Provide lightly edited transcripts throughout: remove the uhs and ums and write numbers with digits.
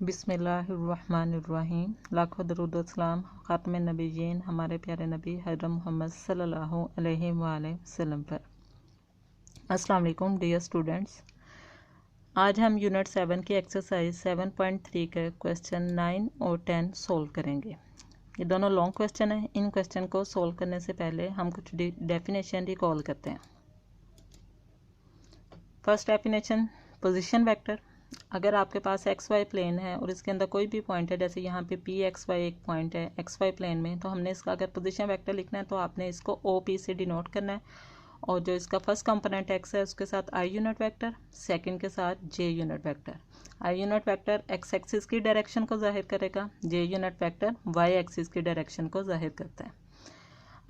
बिस्मिल्लाहिर्रहमानिर्रहीम। लाखों दरूद व सलाम ख़ातमे नबीयीन हमारे प्यारे नबी हज़रत मोहम्मद सल्लल्लाहु अलैहि वसल्लम पर। अस्सलाम वालेकुम डियर स्टूडेंट्स। आज हम यूनिट 7 की एक्सरसाइज 7.3 के क्वेश्चन 9 और 10 सोल्व करेंगे। ये दोनों लॉन्ग क्वेश्चन हैं। इन क्वेश्चन को सोल्व करने से पहले हम कुछ डेफिनेशन रिकॉल करते हैं। First definition, position vector. अगर आपके पास एक्स वाई प्लेन है और इसके अंदर कोई भी पॉइंट है, जैसे यहाँ पे पी एक्स वाई एक पॉइंट है एक्स वाई प्लेन में, तो हमने इसका अगर पोजीशन वेक्टर लिखना है तो आपने इसको ओ पी से डिनोट करना है। और जो इसका फर्स्ट कंपोनेंट एक्स है उसके साथ आई यूनिट वेक्टर, सेकंड के साथ J unit vector. I unit vector X axis की डायरेक्शन को जाहिर करेगा, J unit vector Y axis की डायरेक्शन को जाहिर करता है।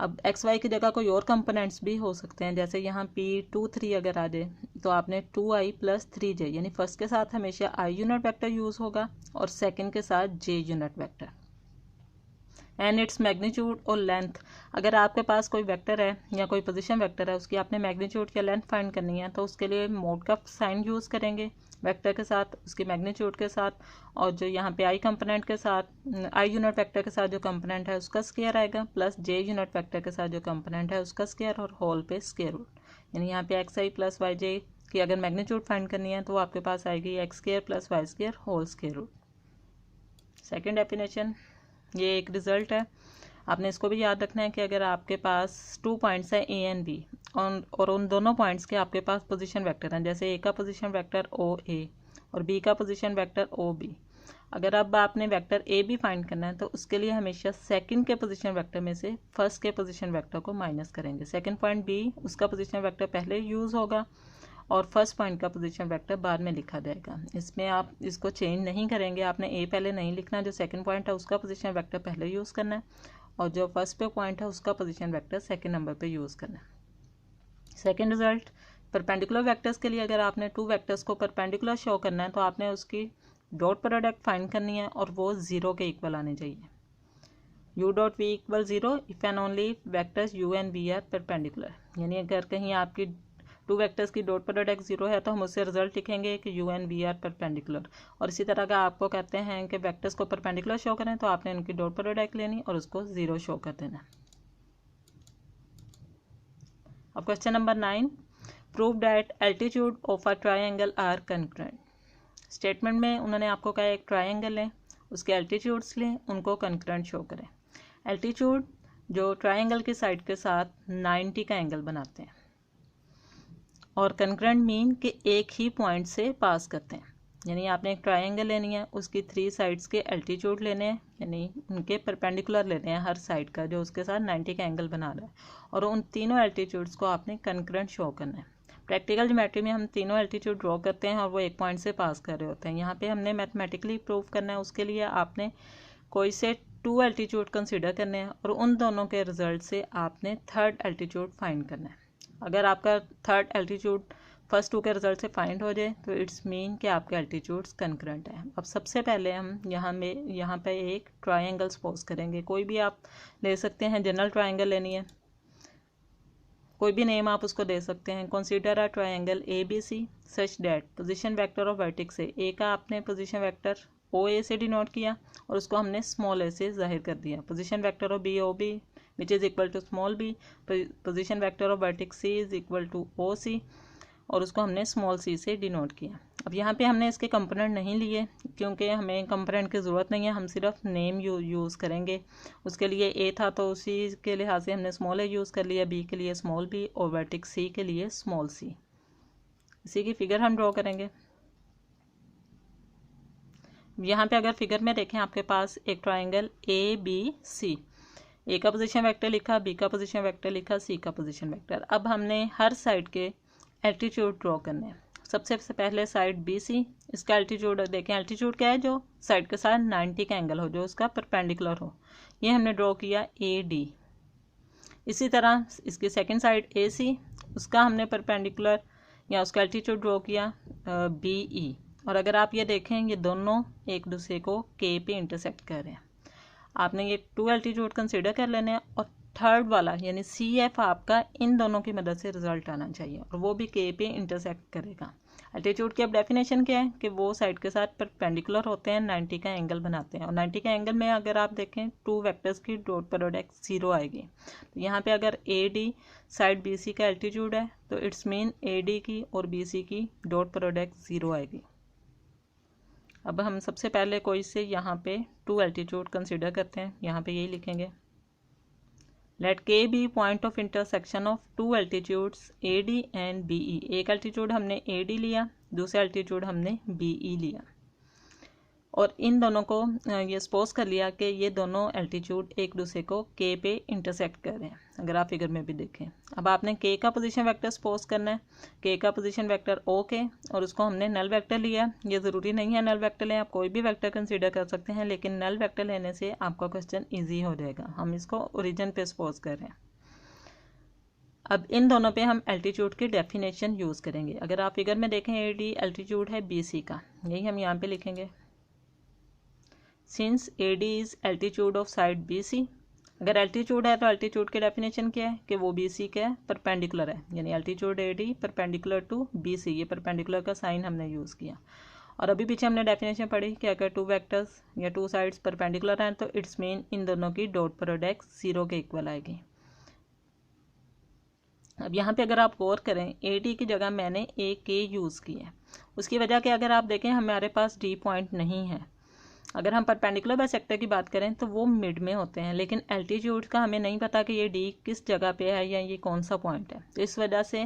अब एक्स वाई की जगह कोई और कंपोनेंट्स भी हो सकते हैं, जैसे यहाँ P2 3 अगर आ जाए तो आपने 2i + 3j, यानी फर्स्ट के साथ हमेशा आई यूनिट वेक्टर यूज़ होगा और सेकंड के साथ J unit vector. And its magnitude और लेंथ। अगर आपके पास कोई वेक्टर है या कोई पोजीशन वेक्टर है, उसकी आपने मैग्नीट्यूड या लेंथ फाइंड करनी है, तो उसके लिए मोड का साइन यूज़ करेंगे वेक्टर के साथ, उसकी मैग्नीट्यूड के साथ, और जो यहाँ पे आई कंपोनेंट के साथ आई यूनिट वेक्टर के साथ जो कंपोनेंट है उसका स्क्वायर आएगा, प्लस जे यूनिट वेक्टर के साथ जो कंपोनेंट है उसका स्क्वायर, और होल पे स्क्वायर रूट। यानी यहाँ पे एक्स आई प्लस वाई जे की अगर मैग्नीट्यूड फाइंड करनी है तो आपके पास आएगी x square plus y square whole square root. Second definition, ये एक रिजल्ट है, आपने इसको भी याद रखना है कि अगर आपके पास 2 पॉइंट्स हैं ए एंड बी और उन दोनों पॉइंट्स के आपके पास पोजीशन वेक्टर हैं, जैसे ए का पोजीशन वेक्टर ओ ए और बी का पोजीशन वेक्टर ओ बी। अगर अब आपने वेक्टर ए बी फाइंड करना है तो उसके लिए हमेशा सेकंड के पोजीशन वेक्टर में से फर्स्ट के पोजीशन वेक्टर को माइनस करेंगे। सेकंड पॉइंट बी, उसका पोजीशन वेक्टर पहले यूज़ होगा और फर्स्ट पॉइंट का पोजीशन वेक्टर बाद में लिखा जाएगा। इसमें आप इसको चेंज नहीं करेंगे, आपने ए पहले नहीं लिखना, जो सेकंड पॉइंट है उसका पोजीशन वेक्टर पहले यूज़ करना है और जो फर्स्ट पे पॉइंट है उसका पोजीशन वेक्टर सेकंड नंबर पे यूज़ करना है। सेकंड रिजल्ट, परपेंडिकुलर वेक्टर्स के लिए अगर आपने 2 वेक्टर्स को परपेंडिकुलर शो करना है तो आपने उसकी डॉट प्रोडक्ट फाइंड करनी है और वो 0 के इक्वल आने चाहिए। u dot v equal 0 if and only vectors u and v are perpendicular. यानी अगर कहीं आपकी 2 वेक्टर्स की डॉट प्रोडक्ट 0 है तो हम उससे रिजल्ट लिखेंगे कि u and v are perpendicular. और इसी तरह का आपको कहते हैं कि वेक्टर्स को परपेंडिकुलर शो करें तो आपने उनकी डॉट प्रोडक्ट लेनी और उसको 0 शो कर देना। अब question number 9, prove that altitude of a triangle are concurrent. Statement में उन्होंने आपको कहा एक ट्राइंगल लें, उसके एल्टीट्यूड्स लें, उनको कंकरेंट शो करें। एल्टीट्यूड जो ट्राइंगल की साइड के साथ 90 का एंगल बनाते हैं, और कंकरेंट मीन कि एक ही पॉइंट से पास करते हैं। यानी आपने एक ट्राइंगल लेनी है, उसकी 3 साइड्स के एल्टीट्यूड लेने हैं, यानी उनके परपेंडिकुलर लेने हैं हर साइड का जो उसके साथ 90 का एंगल बना रहा है, और उन तीनों एल्टीट्यूड्स को आपने कंकरेंट शो करना है। प्रैक्टिकल ज्योमेट्री में हम तीनों एल्टीट्यूड ड्रॉ करते हैं और वो एक पॉइंट से पास कर रहे होते हैं। यहाँ पे हमने मैथमेटिकली प्रूव करना है, उसके लिए आपने कोई से 2 एल्टीट्यूड कंसिडर करने हैं और उन दोनों के रिजल्ट से आपने थर्ड एल्टीट्यूड फाइंड करना है। अगर आपका थर्ड एल्टीट्यूड फर्स्ट 2 के रिजल्ट से फाइंड हो जाए तो इट्स मीन कि आपके एल्टीट्यूड्स कंकरेंट हैं। अब सबसे पहले हम यहाँ पे एक ट्राइंगल सपोज करेंगे, कोई भी आप ले सकते हैं, जनरल ट्राइंगल लेनी है, कोई भी नेम आप उसको दे सकते हैं। Consider a triangle A B C such that position vector of vertex A का आपने पोजीशन वेक्टर ओ ए से डिनोट किया और उसको हमने स्मॉल ए से जाहिर कर दिया। Position vector of B O B which is equal to small B, position vector of vertex C is equal to O C, और उसको हमने स्मॉल सी से डिनोट किया। अब यहाँ पे हमने इसके कंपोनेंट नहीं लिए क्योंकि हमें कंपोनेंट की ज़रूरत नहीं है, हम सिर्फ नेम यूज़ करेंगे। उसके लिए ए था तो उसी के लिहाज से हमने स्मॉल ए यूज़ कर लिया, बी के लिए स्मॉल बी और वर्टेक्स सी के लिए स्मॉल सी। इसी की फिगर हम ड्रॉ करेंगे। यहाँ पे अगर फिगर में देखें, आपके पास एक ट्राइंगल ए बी सी, ए का पोजीशन वेक्टर लिखा, बी का पोजीशन वेक्टर लिखा, सी का पोजीशन वेक्टर। अब हमने हर साइड के एल्टीट्यूड ड्रॉ करने हैं। सबसे पहले साइड बी सी, इसका एल्टीट्यूड देखें, एल्टीट्यूड क्या है, जो साइड के साथ 90 का एंगल हो, जो उसका परपेंडिकुलर हो, ये हमने ड्रॉ किया ए डी। इसी तरह इसकी सेकंड साइड ए सी, उसका हमने परपेंडिकुलर या उसका एल्टीट्यूड ड्रॉ किया बी ई। और अगर आप ये देखें, ये दोनों एक दूसरे को के पे इंटरसेक्ट कर रहे हैं। आपने ये 2 एल्टीट्यूड कंसिडर कर लेने हैं और थर्ड वाला यानी सी एफ आपका इन दोनों की मदद से रिजल्ट आना चाहिए और वो भी के पे इंटरसेक्ट करेगा। एल्टीट्यूड की अब डेफिनेशन क्या है कि वो साइड के साथ परपेंडिकुलर होते हैं, 90 का एंगल बनाते हैं, और 90 का एंगल में अगर आप देखें टू वेक्टर्स की डॉट प्रोडक्ट 0 आएगी। तो यहाँ पे अगर AD साइड BC का एल्टीट्यूड है तो इट्स मीन AD की और BC की डॉट प्रोडक्ट 0 आएगी। अब हम सबसे पहले कोई से यहाँ पे टू एल्टीट्यूड कंसिडर करते हैं, यहाँ पे यही लिखेंगे, let K be point of intersection of two altitudes AD and BE। एक एल्टीट्यूड हमने AD लिया, दूसरा एल्टीट्यूड हमने BE लिया, और इन दोनों को ये सपोज कर लिया कि ये दोनों एल्टीट्यूड एक दूसरे को K पे इंटरसेक्ट कर रहे हैं। अगर आप फिगर में भी देखें, अब आपने K का पोजीशन वेक्टर सपोज करना है, K का पोजीशन वेक्टर OK, और उसको हमने नल वेक्टर लिया। ये ज़रूरी नहीं है नल वेक्टर लें, आप कोई भी वेक्टर कंसीडर कर सकते हैं, लेकिन नल वेक्टर लेने से आपका क्वेश्चन ईजी हो जाएगा। हम इसको ओरिजिन पे सपोज कर रहे हैं। अब इन दोनों पे हम एल्टीट्यूड की डेफिनेशन यूज़ करेंगे। अगर आप फिगर में देखें AD एल्टीट्यूड है BC का, यही हम यहाँ पे लिखेंगे, since AD is altitude of side BC। अगर एल्टीट्यूड है तो एल्टीट्यूड की डेफिनेशन क्या है कि वो BC के परपेंडिकुलर है, यानी altitude AD perpendicular to BC। ये परपेंडिकुलर का साइन हमने यूज़ किया। और अभी पीछे हमने डेफिनेशन पढ़ी कि अगर टू वेक्टर्स या टू साइड्स परपेंडिकुलर हैं तो इट्स मीन इन दोनों की डॉट प्रोडक्ट 0 के इक्वल आएगी। अब यहाँ पे अगर आप गौर करें, AD की जगह मैंने AK यूज़ की है। उसकी वजह कि अगर आप देखें हमारे पास D पॉइंट नहीं है। अगर हम परपेंडिकुलर बाइसेक्टर की बात करें तो वो मिड में होते हैं, लेकिन एल्टीट्यूड का हमें नहीं पता कि ये D किस जगह पे है या ये कौन सा पॉइंट है। तो इस वजह से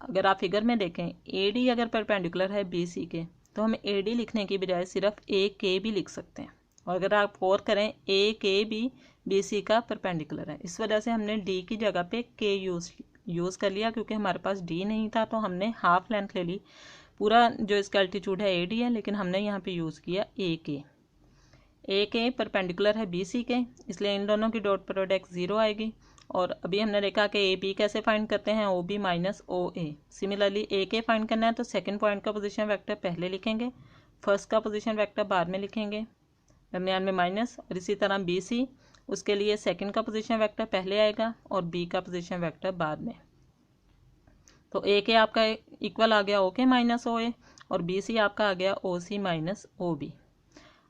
अगर आप फिगर में देखें AD अगर परपेंडिकुलर है BC के तो हम AD लिखने की बजाय सिर्फ AK भी लिख सकते हैं। और अगर आप गौर करें AK भी BC का परपेंडिकुलर है, इस वजह से हमने D की जगह पे K यूज़ कर लिया, क्योंकि हमारे पास D नहीं था तो हमने हाफ लेंथ ले ली। पूरा जो इसका एल्टीट्यूड है AD है, लेकिन हमने यहाँ पे यूज़ किया AK परपेंडिकुलर है BC के, इसलिए इन दोनों की डॉट प्रोडक्ट 0 आएगी। और अभी हमने देखा कि AB कैसे फाइंड करते हैं, OB minus OA। Similarly AK find करना है तो सेकंड पॉइंट का पोजीशन वेक्टर पहले लिखेंगे, फर्स्ट का पोजीशन वेक्टर बाद में लिखेंगे, दरमियान में माइनस। और इसी तरह BC, उसके लिए सेकंड का पोजीशन वेक्टर पहले आएगा और B का पोजीशन वेक्टर बाद में। तो AK आपका इक्वल आ गया OK माइनस OA, और BC आपका आ गया OC माइनस OB।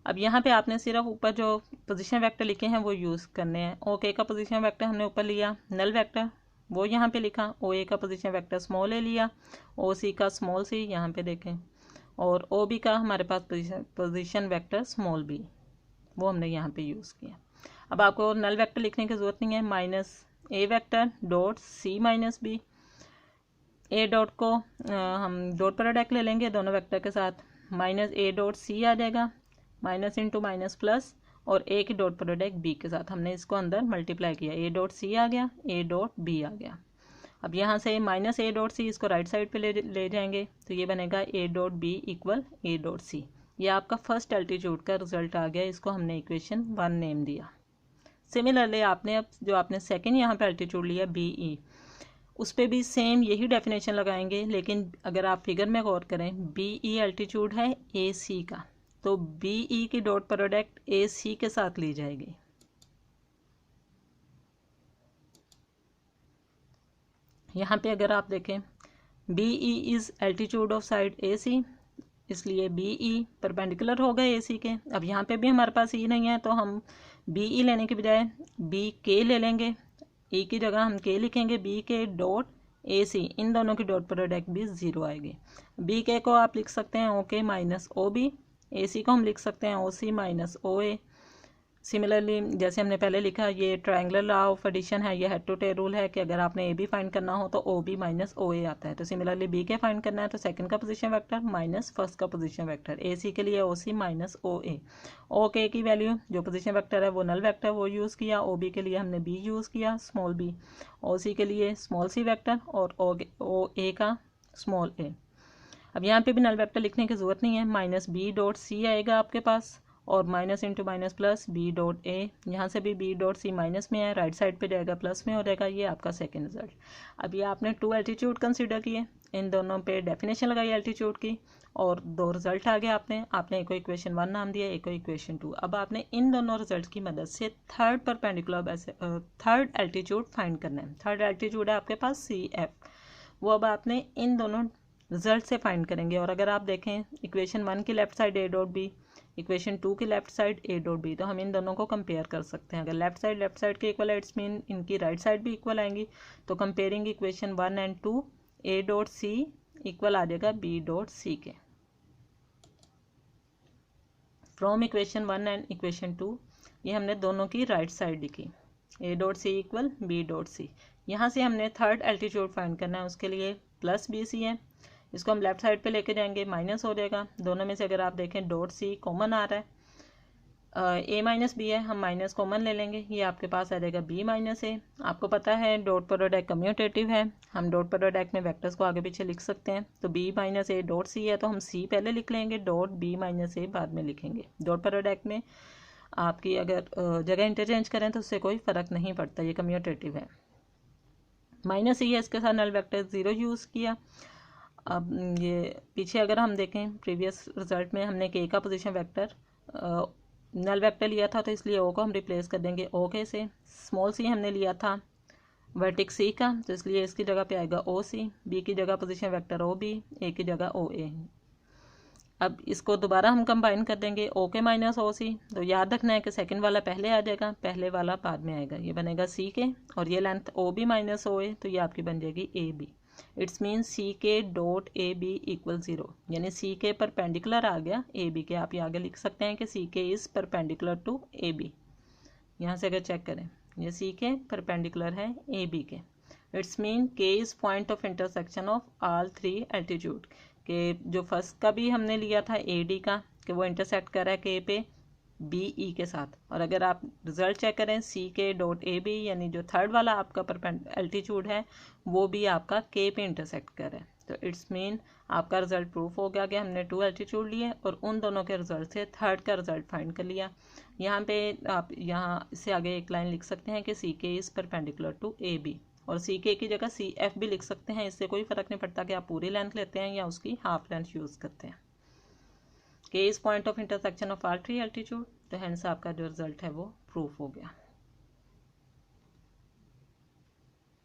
अब यहाँ पे आपने सिर्फ ऊपर जो पोजीशन वेक्टर लिखे हैं वो यूज़ करने हैं। OK का पोजीशन वेक्टर हमने ऊपर लिया, नल वेक्टर वो यहाँ पे लिखा, OA का पोजीशन वेक्टर स्मॉल a लिया, OC का स्मॉल c यहाँ पे देखें, और OB का हमारे पास पोजीशन वेक्टर स्मॉल b, वो हमने यहाँ पे यूज़ किया। अब आपको नल वेक्टर लिखने की ज़रूरत नहीं है, minus A vector dot C minus B। A dot को हम डॉट प्रोडक्ट ले लेंगे दोनों वेक्टर के साथ, माइनस A डॉट C आ जाएगा, माइनस इंटू माइनस प्लस, और A की डॉट प्रोडक्ट B के साथ हमने इसको अंदर मल्टीप्लाई किया, A डॉट C आ गया, A डॉट B आ गया। अब यहाँ से माइनस A डॉट C इसको राइट साइड पे ले जाएंगे तो ये बनेगा A dot B equal A dot C। ये आपका फर्स्ट एल्टीट्यूड का रिजल्ट आ गया, इसको हमने इक्वेशन 1 नेम दिया। सिमिलरली आपने अब जो आपने सेकेंड यहाँ पे एल्टीट्यूड लिया BE, उस पर भी सेम यही डेफिनेशन लगाएंगे, लेकिन अगर आप फिगर में गौर करें BE एल्टीट्यूड है AC का, तो BE की डॉट प्रोडक्ट AC के साथ ली जाएगी। यहाँ पे अगर आप देखें BE is altitude of side AC, इसलिए BE परपेंडिकुलर हो गए AC के। अब यहाँ पे भी हमारे पास E नहीं है तो हम BE लेने के बजाय BK ले लेंगे, E की जगह हम K लिखेंगे, BK डॉट AC, इन दोनों की डॉट प्रोडक्ट भी 0 आएगी। BK को आप लिख सकते हैं OK माइनस OB, AC को हम लिख सकते हैं OC माइनस OA। सिमिलरली जैसे हमने पहले लिखा, ये ट्रायंगुलर लॉ ऑफ एडिशन है, ये हेड टू टेल रूल है कि अगर आपने AB फाइंड करना हो तो OB माइनस OA आता है। तो सिमिलरली BK फाइंड करना है तो सेकंड का पोजीशन वेक्टर माइनस फर्स्ट का पोजीशन वेक्टर, AC के लिए OC माइनस OA। OK की वैल्यू जो पोजीशन वेक्टर है वो नल वेक्टर वो यूज़ किया, OB के लिए हमने B यूज़ किया स्मॉल b, OC के लिए स्मॉल c वेक्टर, और OA का स्मॉल a। अब यहाँ पे भी नल वेक्टर लिखने की ज़रूरत नहीं है, माइनस B डॉट C आएगा आपके पास, और minus into minus plus B dot A, यहाँ से भी B डॉट C माइनस में है, राइट साइड पे जाएगा प्लस में हो जाएगा। ये आपका सेकंड रिजल्ट। अब ये आपने टू एल्टीट्यूड कंसीडर किए, इन दोनों पे डेफिनेशन लगाई एल्टीट्यूड की, और दो रिजल्ट आ गए आपने एक को इक्वेशन 1 नाम दिया, एक को इक्वेशन 2। अब आपने इन दोनों रिजल्ट की मदद से third perpendicular third altitude find करना है। थर्ड एल्टीट्यूड है आपके पास CF, वो अब आपने इन दोनों रिजल्ट से फाइंड करेंगे। और अगर आप देखें इक्वेशन 1 की left side A dot B, equation 2 की left side A dot B, तो हम इन दोनों को कंपेयर कर सकते हैं। अगर लेफ्ट साइड के इक्वल है इट्स मीन इनकी राइट साइड भी इक्वल आएंगी। तो comparing equation 1 and 2, A dot C equal आ जाएगा बी डॉट सी के। फ्रॉम इक्वेशन 1 एंड इक्वेशन 2 ये हमने दोनों की राइट साइड लिखी, A dot C equal B dot C. यहाँ से हमने थर्ड एल्टीट्यूड फाइंड करना है, उसके लिए प्लस बी सी है, इसको हम लेफ्ट साइड पे लेके जाएंगे, माइनस हो जाएगा। दोनों में से अगर आप देखें डॉट सी कॉमन आ रहा है, ए माइनस बी है, हम माइनस कॉमन ले लेंगे, ये आपके पास आ जाएगा बी माइनस ए। आपको पता है डॉट प्रोडक्ट कम्यूटेटिव है, हम डॉट प्रोडक्ट में वेक्टर्स को आगे पीछे लिख सकते हैं। तो B minus A dot C है, तो हम सी पहले लिख लेंगे, डॉट बी माइनस ए बाद में लिखेंगे। डॉट प्रोडक्ट में आपकी अगर जगह इंटरचेंज करें तो उससे कोई फ़र्क नहीं पड़ता, ये कम्यूटेटिव है। माइनस ई है, इसके साथ नल वेक्टर 0 यूज़ किया। अब ये पीछे अगर हम देखें प्रीवियस रिजल्ट में हमने के का पोजीशन वेक्टर नल वेक्टर लिया था, तो इसलिए ओ को हम रिप्लेस कर देंगे ओ के से। स्मॉल सी हमने लिया था वर्टेक्स सी का, तो इसलिए इसकी जगह पे आएगा ओ सी। बी की जगह पोजीशन वेक्टर ओ बी, ए की जगह ओ ए। अब इसको दोबारा हम कंबाइन कर देंगे ओ के माइनस ओ सी। तो याद रखना है कि सेकंड वाला पहले आ जाएगा, पहले वाला बाद में आएगा। ये बनेगा सी के, और ये length O B minus O ए, तो ये आपकी बन जाएगी ए बी। इट्स मीन सी के डॉट ए बी इक्वल 0, यानी सी के परपेंडिकुलर आ गया ए बी के। आप ये आगे लिख सकते हैं कि C K is perpendicular to A B. यहाँ से अगर चेक करें, ये सी के परपेंडिकुलर है ए बी के। इट्स मीन के is point of intersection of all three altitude, के जो फर्स्ट का भी हमने लिया था ए डी का, कि वो इंटरसेक्ट कर रहा है के पे बी ई के साथ। और अगर आप रिजल्ट चेक करें सी के डॉट ए बी, यानी जो थर्ड वाला आपका एल्टीट्यूड है वो भी आपका के पे इंटरसेक्ट कर रहा है। तो इट्स मीन आपका रिजल्ट प्रूफ हो गया कि हमने 2 एल्टीट्यूड लिए और उन दोनों के रिजल्ट से थर्ड का रिजल्ट फाइंड कर लिया। यहाँ पे आप यहाँ से आगे एक लाइन लिख सकते हैं कि C K is perpendicular to A B, और सी के की जगह सी एफ भी लिख सकते हैं। इससे कोई फ़र्क नहीं पड़ता कि आप पूरी लेंथ लेते हैं या उसकी हाफ लेंथ यूज़ करते हैं। के is point of intersection of all three altitude, तो हेंस आपका जो रिजल्ट है वो प्रूफ हो गया।